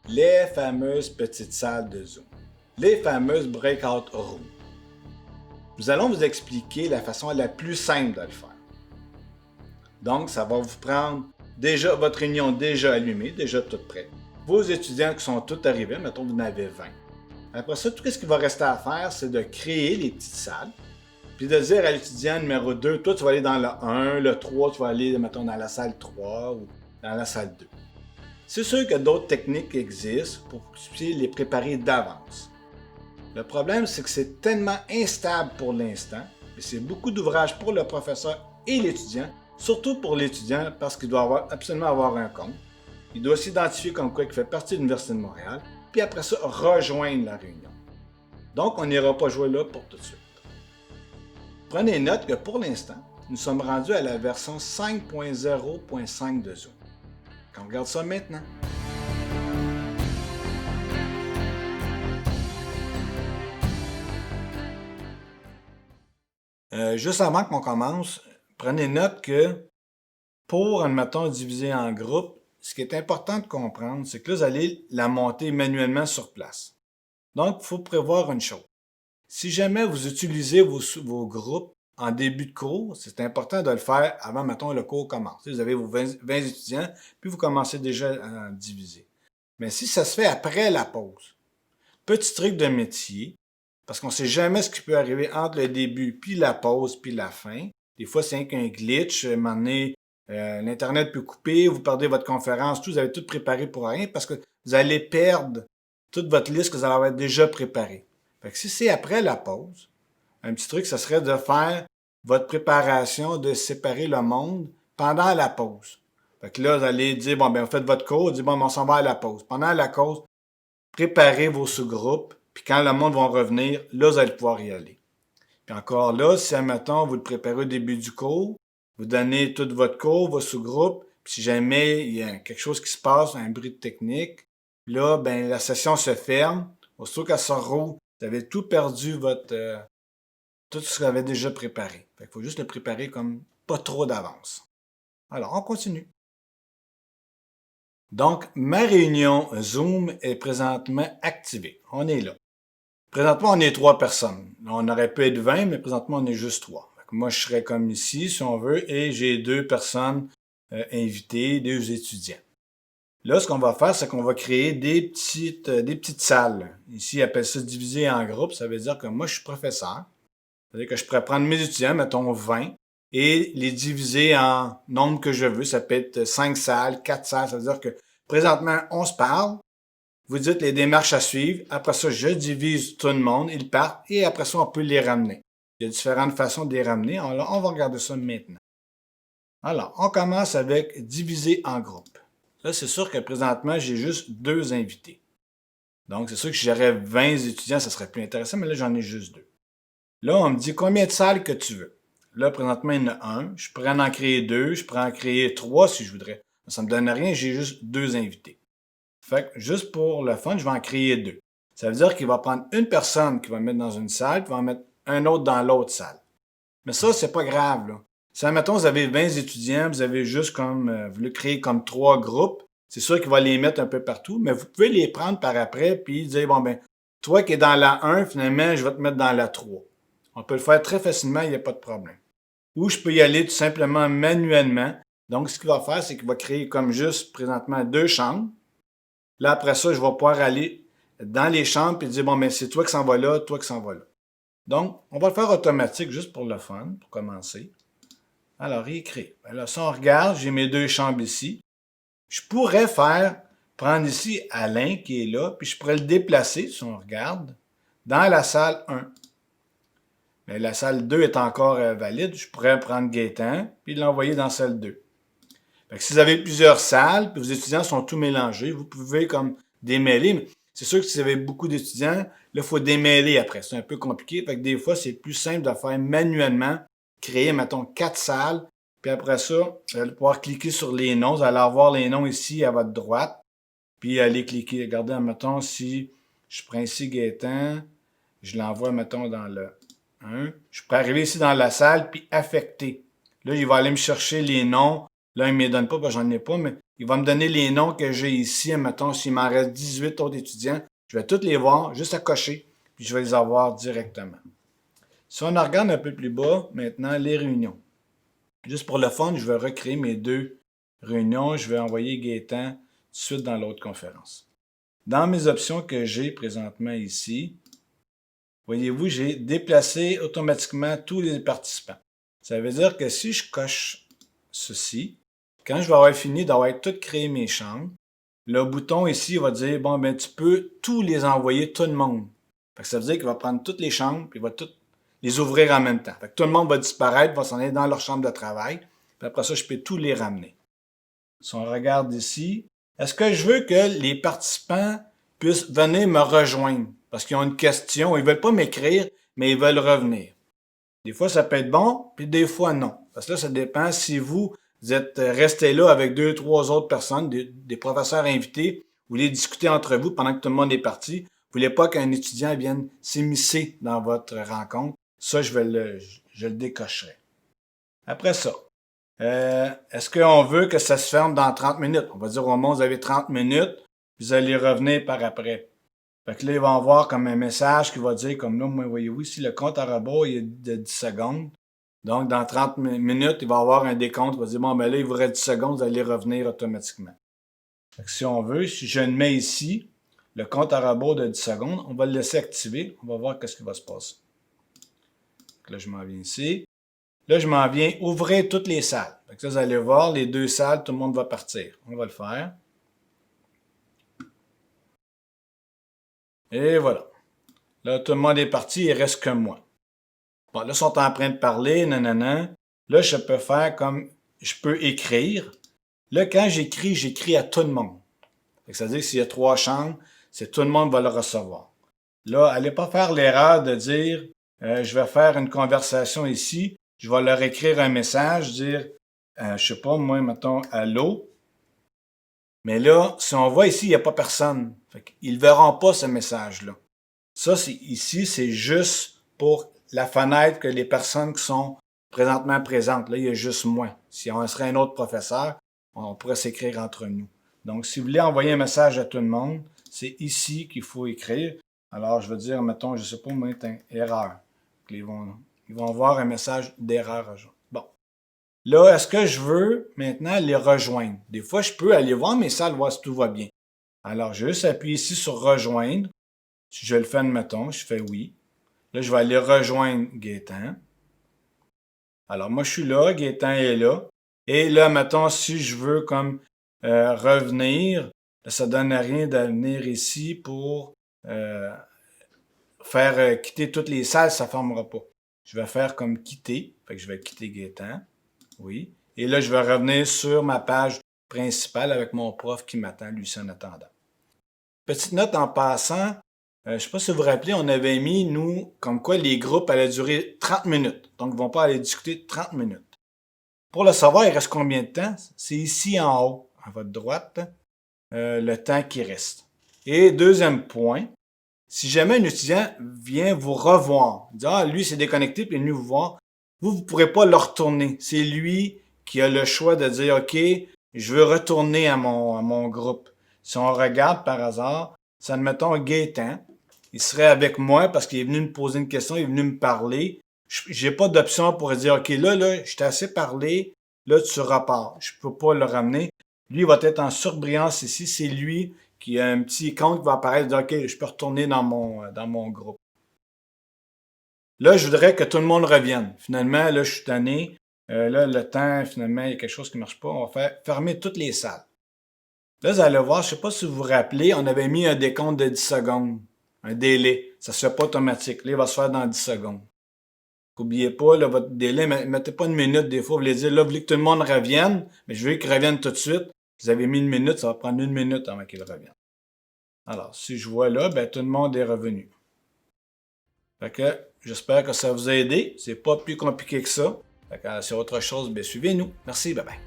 les fameuses petites salles de Zoom, les fameuses breakout rooms. Nous allons vous expliquer la façon la plus simple de le faire. Donc, ça va vous prendre déjà votre réunion déjà allumée, déjà toute prête. Vos étudiants qui sont tous arrivés, mettons vous en avez 20. Après ça, tout ce qu'il va rester à faire, c'est de créer les petites salles, puis de dire à l'étudiant numéro 2, toi tu vas aller dans le 1, le 3, tu vas aller, mettons, dans la salle 3 ou dans la salle 2. C'est sûr que d'autres techniques existent pour que vous puissiez les préparer d'avance. Le problème, c'est que c'est tellement instable pour l'instant, et c'est beaucoup d'ouvrage pour le professeur et l'étudiant, surtout pour l'étudiant parce qu'il doit absolument avoir un compte. Il doit s'identifier comme quoi il fait partie de l'Université de Montréal, puis après ça, rejoindre la réunion. Donc, on n'ira pas jouer là pour tout de suite. Prenez note que pour l'instant, nous sommes rendus à la version 5.0.5 de Zoom. On regarde ça maintenant. Juste avant qu'on commence, prenez note que pour, admettons, diviser en groupes, ce qui est important de comprendre, c'est que là, vous allez la monter manuellement sur place. Donc, il faut prévoir une chose. Si jamais vous utilisez vos groupes en début de cours, c'est important de le faire avant, mettons, le cours commence. Vous avez vos 20 étudiants, puis vous commencez déjà à diviser. Mais si ça se fait après la pause, petit truc de métier, parce qu'on ne sait jamais ce qui peut arriver entre le début, puis la pause, puis la fin. Des fois, c'est qu'un glitch. À un moment donné, l'Internet peut couper, vous perdez votre conférence, tout, vous avez tout préparé pour rien parce que vous allez perdre toute votre liste que vous allez avoir déjà préparée. Fait que si c'est après la pause, un petit truc, ce serait de faire votre préparation, de séparer le monde pendant la pause. Fait que là, vous allez dire, bon, ben, vous faites votre cours, vous dites, bon, ben, on s'en va à la pause. Pendant la pause, préparez vos sous-groupes, puis quand le monde va revenir, là, vous allez pouvoir y aller. Puis encore là, si, admettons, vous le préparez au début du cours, vous donnez tout votre cours, vos sous-groupes, puis si jamais il y a quelque chose qui se passe, un bruit de technique, là, ben, la session se ferme. Aussitôt qu'elle se roule, vous avez tout perdu tout ce que vous avez déjà préparé. Fait qu'il faut juste le préparer comme pas trop d'avance. Alors, on continue. Donc, ma réunion Zoom est présentement activée. On est là. Présentement, on est 3 personnes. On aurait pu être 20, mais présentement, on est juste 3. Moi, je serais comme ici, si on veut, et j'ai 2 personnes invitées, 2 étudiants. Là, ce qu'on va faire, c'est qu'on va créer des petites salles. Ici, ils appellent ça diviser en groupes. Ça veut dire que moi, je suis professeur. Ça veut dire que je pourrais prendre mes étudiants, mettons 20, et les diviser en nombre que je veux. Ça peut être 5 salles, 4 salles. Ça veut dire que présentement, on se parle. Vous dites les démarches à suivre. Après ça, je divise tout le monde, ils partent, et après ça, on peut les ramener. Il y a différentes façons de les ramener. Alors, on va regarder ça maintenant. Alors, on commence avec diviser en groupe. Là, c'est sûr que présentement, j'ai juste 2 invités. Donc, c'est sûr que si j'aurais 20 étudiants, ça serait plus intéressant, mais là, j'en ai juste 2. Là, on me dit combien de salles que tu veux. Là, présentement, il y en a 1. Je pourrais en créer 2. Je pourrais en créer 3 si je voudrais. Ça me donne rien, j'ai juste 2 invités. Fait que, juste pour le fun, je vais en créer 2. Ça veut dire qu'il va prendre une personne qui va mettre dans une salle, puis va en mettre un autre dans l'autre salle. Mais ça, c'est pas grave, là. Si, admettons, vous avez 20 étudiants, vous avez juste comme, vous le créez comme 3 groupes, c'est sûr qu'il va les mettre un peu partout, mais vous pouvez les prendre par après, puis dire, bon, ben, toi qui es dans la 1, finalement, je vais te mettre dans la 3. On peut le faire très facilement, il n'y a pas de problème. Ou je peux y aller tout simplement manuellement. Donc, ce qu'il va faire, c'est qu'il va créer comme juste présentement 2 chambres. Là, après ça, je vais pouvoir aller dans les chambres et dire, bon, ben, c'est toi qui s'en va là, toi qui s'en va là. Donc, on va le faire automatique juste pour le fun, pour commencer. Alors, réécrire. Alors, si on regarde, j'ai mes 2 chambres ici. Je pourrais prendre ici Alain qui est là, puis je pourrais le déplacer, si on regarde, dans la salle 1. Mais la salle 2 est encore valide. Je pourrais prendre Gaétan, puis l'envoyer dans salle 2. Fait que si vous avez plusieurs salles, puis vos étudiants sont tous mélangés, vous pouvez comme démêler. Mais c'est sûr que si vous avez beaucoup d'étudiants, là, il faut démêler après. C'est un peu compliqué. Fait que des fois, c'est plus simple de faire manuellement, créer, mettons, 4 salles. Puis après ça, vous allez pouvoir cliquer sur les noms. Vous allez avoir les noms ici à votre droite. Puis aller cliquer. Regardez, mettons, si je prends ici Gaétan, je l'envoie, mettons, dans le 1. Je peux arriver ici dans la salle, puis affecter. Là, il va aller me chercher les noms Là, il ne me les donne pas parce que j'en ai pas, mais il va me donner les noms que j'ai ici. Mettons, s'il m'en reste 18 autres étudiants, je vais tous les voir, juste à cocher, puis je vais les avoir directement. Si on regarde un peu plus bas, maintenant, les réunions. Juste pour le fun, je vais recréer mes 2 réunions. Je vais envoyer Gaétan tout de suite dans l'autre conférence. Dans mes options que j'ai présentement ici, voyez-vous, j'ai déplacé automatiquement tous les participants. Ça veut dire que si je coche ceci, quand je vais avoir fini d'avoir tout créé mes chambres, le bouton ici va dire, bon, ben tu peux tous les envoyer, tout le monde. Fait que ça veut dire qu'il va prendre toutes les chambres, puis il va toutes les ouvrir en même temps. Fait que tout le monde va disparaître, va s'en aller dans leur chambre de travail, puis après ça, je peux tous les ramener. Si on regarde ici, est-ce que je veux que les participants puissent venir me rejoindre? Parce qu'ils ont une question, ils ne veulent pas m'écrire, mais ils veulent revenir. Des fois, ça peut être bon, puis des fois, non. Parce que là, ça dépend si vous êtes resté là avec 2, 3 autres personnes, des professeurs invités, vous voulez discuter entre vous pendant que tout le monde est parti. Vous voulez pas qu'un étudiant vienne s'immiscer dans votre rencontre. Ça, je le décocherai. Après ça, est-ce qu'on veut que ça se ferme dans 30 minutes? On va dire au monde, vous avez 30 minutes, vous allez revenir par après. Fait que là, ils vont voir comme un message qui va dire, comme là, moi, voyez-vous, ici, le compte à rebours, il est de 10 secondes. Donc, dans 30 minutes, il va y avoir un décompte qui va dire, bon, ben là, il vous reste 10 secondes, vous allez revenir automatiquement. Fait que si on veut, si je le mets ici, le compte à rebours de 10 secondes, on va le laisser activer. On va voir qu'est-ce qui va se passer. Donc là, je m'en viens ici. Là, je m'en viens ouvrir toutes les salles. Fait que ça, vous allez voir, les 2 salles, tout le monde va partir. On va le faire. Et voilà. Là, tout le monde est parti, il reste que moi. Bon, là, ils sont en train de parler, nanana. Là, je peux faire comme, je peux écrire. Là, quand j'écris à tout le monde. C'est-à-dire que s'il y a 3 chambres, c'est tout le monde va le recevoir. Là, allez pas faire l'erreur de dire, je vais faire une conversation ici, je vais leur écrire un message, dire, je sais pas, moi, mettons, allô. Mais là, si on voit ici, il n'y a pas personne. Ils ne verront pas ce message-là. Ça, ici, c'est juste pour la fenêtre que les personnes qui sont présentement présentes. Là, il y a juste moi. Si on serait un autre professeur, on pourrait s'écrire entre nous. Donc, si vous voulez envoyer un message à tout le monde, c'est ici qu'il faut écrire. Alors, je veux dire, mettons, je ne sais pas, moi, erreur. Ils vont voir un message d'erreur. Bon. Là, est-ce que je veux maintenant les rejoindre? Des fois, je peux aller voir mes salles, voir si tout va bien. Alors, je vais juste appuyer ici sur rejoindre. Si je le fais, admettons, je fais oui. Là, je vais aller rejoindre Gaétan. Alors, moi, je suis là, Gaétan est là. Et là, mettons, si je veux comme revenir, ça ne donne rien de venir ici pour faire quitter toutes les salles, ça ne fermera pas. Je vais faire comme quitter. Fait que je vais quitter Gaétan. Oui. Et là, je vais revenir sur ma page principale avec mon prof qui m'attend, lui, en attendant. Petite note en passant, je ne sais pas si vous vous rappelez, on avait mis, nous, comme quoi les groupes allaient durer 30 minutes. Donc, ils ne vont pas aller discuter 30 minutes. Pour le savoir, il reste combien de temps? C'est ici en haut, à votre droite, le temps qui reste. Et deuxième point, si jamais un étudiant vient vous revoir, dit « Ah, lui s'est déconnecté puis il est venu vous voir », vous ne pourrez pas le retourner. C'est lui qui a le choix de dire « OK, je veux retourner à mon groupe ». Si on regarde par hasard, c'est admettons Gaétan, il serait avec moi parce qu'il est venu me poser une question, il est venu me parler. J'ai pas d'option pour dire OK, là, je t'ai assez parlé, là, tu repars. Je peux pas le ramener. Lui, il va être en surbrillance ici. C'est lui qui a un petit compte qui va apparaître, dire OK, je peux retourner dans mon groupe. Là, je voudrais que tout le monde revienne. Finalement, là, je suis tanné. Là, le temps, finalement, il y a quelque chose qui ne marche pas. On va faire fermer toutes les salles. Là, vous allez voir, je ne sais pas si vous vous rappelez, on avait mis un décompte de 10 secondes. Un délai. Ça ne se fait pas automatique. Là, il va se faire dans 10 secondes. N'oubliez pas, là, votre délai, mettez pas une minute des fois. Vous voulez dire, là, vous voulez que tout le monde revienne, mais je veux qu'il revienne tout de suite. Vous avez mis une minute, ça va prendre une minute avant qu'il revienne. Alors, si je vois là, ben, tout le monde est revenu. Fait que, j'espère que ça vous a aidé. C'est pas plus compliqué que ça. Fait que, si autre chose, ben, suivez-nous. Merci, bye bye.